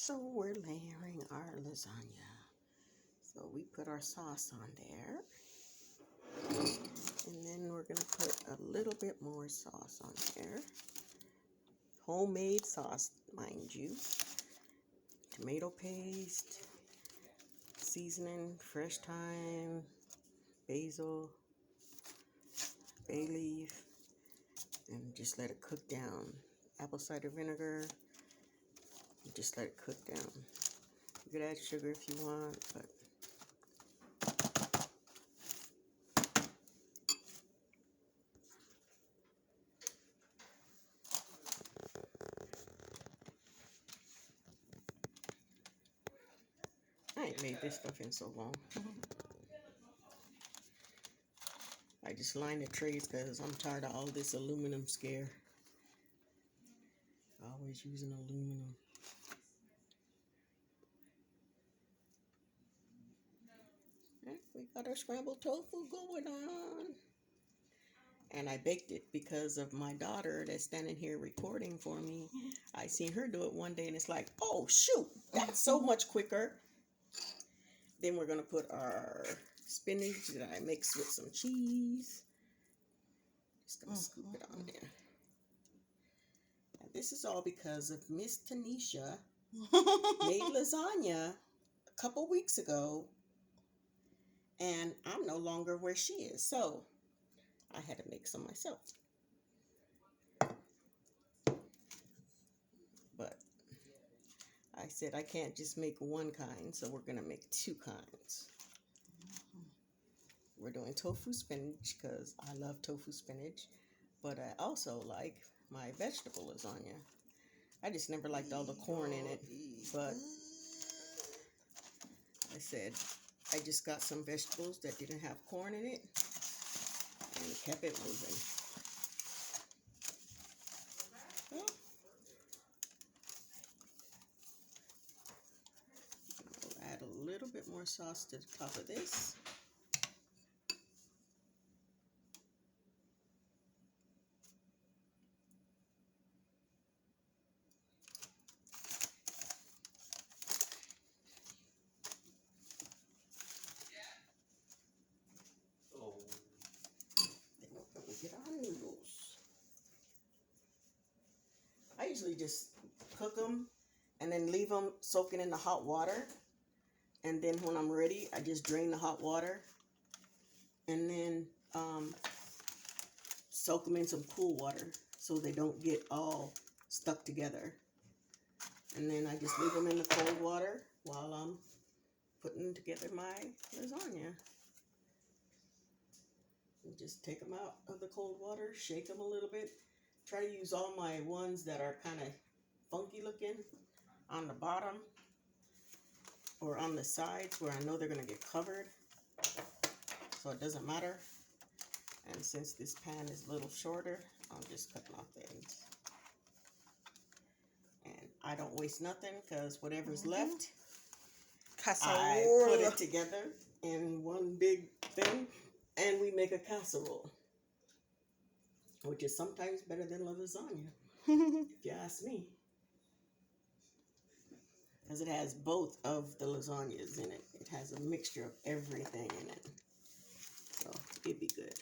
So we're layering our lasagna. So we put our sauce on there. And then we're going to put a little bit more sauce on there. Homemade sauce, mind you. Tomato paste, seasoning, fresh thyme, basil, bay leaf, and just let it cook down. Apple cider vinegar, just let it cook down. You could add sugar if you want, but I ain't made this stuff in so long. I just line the trays because I'm tired of all this aluminum scare. Always using aluminum. We got our scrambled tofu going on. And I baked it because of my daughter that's standing here recording for me. I seen her do it one day and it's like, oh shoot, that's so much quicker. Then we're going to put our spinach that I mixed with some cheese. Just going to scoop it on there. And this is all because of Miss Tanisha made lasagna a couple weeks ago. And I'm no longer where she is. So I had to make some myself. But I said I can't just make one kind, so we're going to make two kinds. We're doing tofu spinach because I love tofu spinach, but I also like my vegetable lasagna. I just never liked all the corn in it, but I said I just got some vegetables that didn't have corn in it and kept it moving. Well, I'll add a little bit more sauce to the top of this. Then we're going to get our noodles. I usually just cook them and then leave them soaking in the hot water. And then when I'm ready, I just drain the hot water and then soak them in some cool water so they don't get all stuck together. And then I just leave them in the cold water while I'm putting together my lasagna. And just take them out of the cold water, shake them a little bit. Try to use all my ones that are kind of funky looking on the bottom or on the sides where I know they're going to get covered, so it doesn't matter. And since this pan is a little shorter, I'm just cutting off the ends. And I don't waste nothing because whatever's left, I put it together in one big thing and we make a casserole, which is sometimes better than la lasagna, if you ask me. Because it has both of the lasagnas in it. It has a mixture of everything in it. So it'd be good.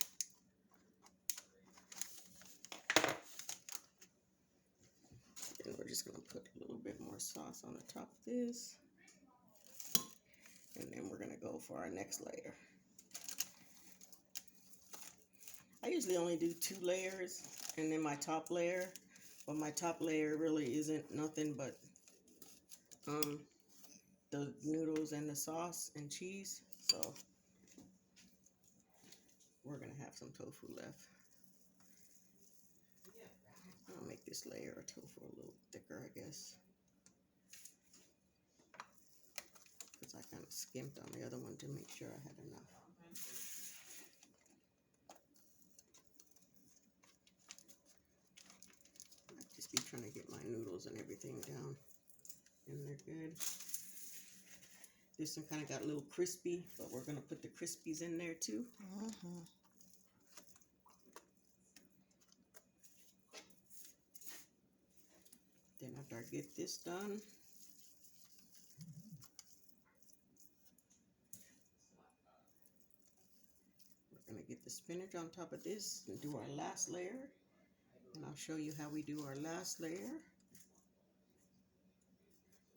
And we're just going to put a little bit more sauce on the top of this. And then we're going to go for our next layer. I usually only do 2 layers and then my top layer. But my top layer really isn't nothing but the noodles and the sauce and cheese. So we're going to have some tofu left. I'll make this layer of tofu a little thicker, I guess. Because I kind of skimped on the other one to make sure I had enough. I just be trying to get my noodles and everything down. And they're good. This one kind of got a little crispy, but we're going to put the crispies in there too. Then after I get this done, We're going to get the spinach on top of this and do our last layer. And I'll show you how we do our last layer.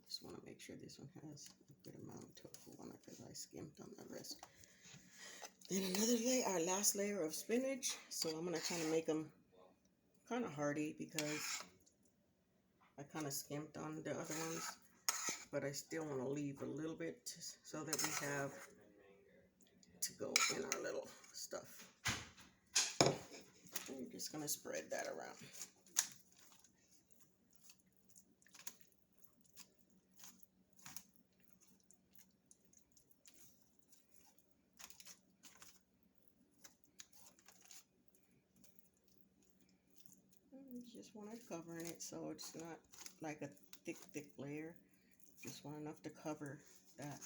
Just want to make sure this one has a good amount of tofu on it because I skimped on the rest. Then another layer, our last layer of spinach. So I'm going to kind of make them kind of hearty because I kind of skimped on the other ones. But I still want to leave a little bit so that we have to go in our little stuff. And you're just going to spread that around. You just want it covering it so it's not like a thick layer. Just want enough to cover that.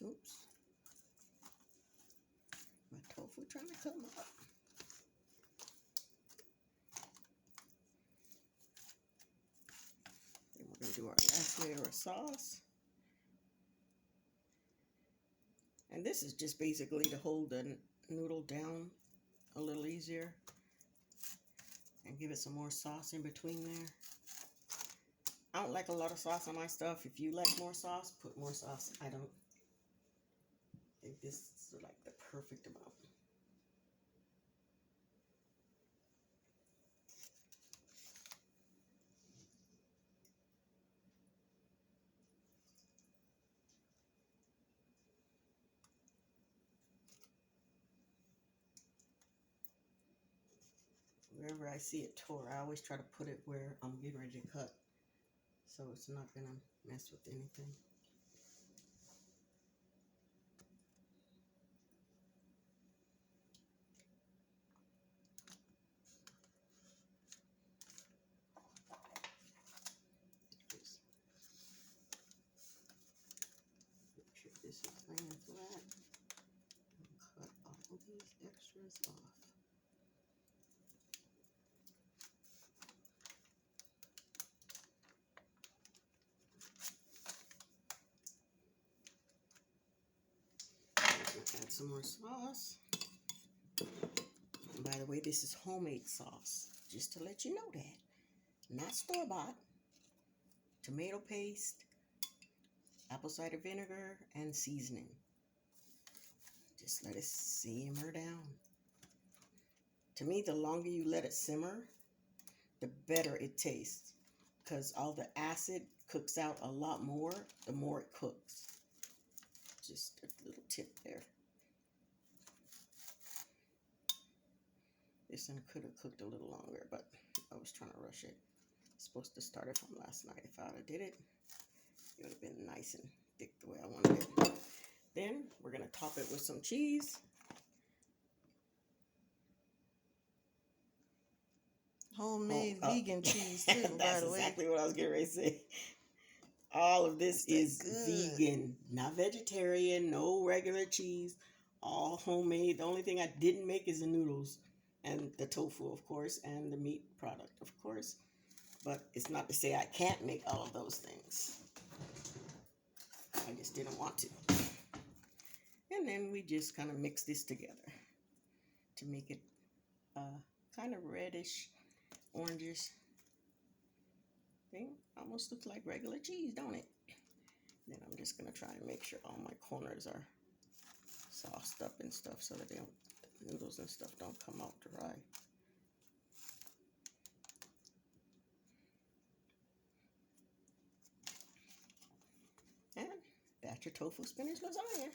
Oops. My tofu trying to come up. Then we're going to do our last layer of sauce. And this is just basically to hold the noodle down a little easier and give it some more sauce in between there. I don't like a lot of sauce on my stuff. If you like more sauce, put more sauce. I don't think this is like the perfect amount. Wherever I see it tore, I always try to put it where I'm getting ready to cut, so it's not going to mess with anything. Just make sure this is laying flat and cut all of these extras off. Add some more sauce. And by the way, this is homemade sauce, just to let you know that. Not store-bought. Tomato paste, apple cider vinegar, and seasoning. Just let it simmer down. To me, the longer you let it simmer, the better it tastes, because all the acid cooks out a lot more the more it cooks. Just a little tip there. This one could have cooked a little longer, but I was trying to rush it. Supposed to start it from last night. If I would have did it, it would have been nice and thick the way I wanted it. Then we're going to top it with some cheese. Homemade vegan cheese too, by the way. That's exactly what I was getting ready to say. All of this is vegan, not vegetarian, no regular cheese, all homemade. The only thing I didn't make is the noodles and the tofu, of course, and the meat product, of course. But it's not to say I can't make all of those things. I just didn't want to. And then we just kind of mix this together to make it kind of reddish, orangish thing. Almost looks like regular cheese, don't it? Then I'm just going to try and make sure all my corners are sauced up and stuff so that the noodles and stuff don't come out dry. And that's your tofu spinach lasagna.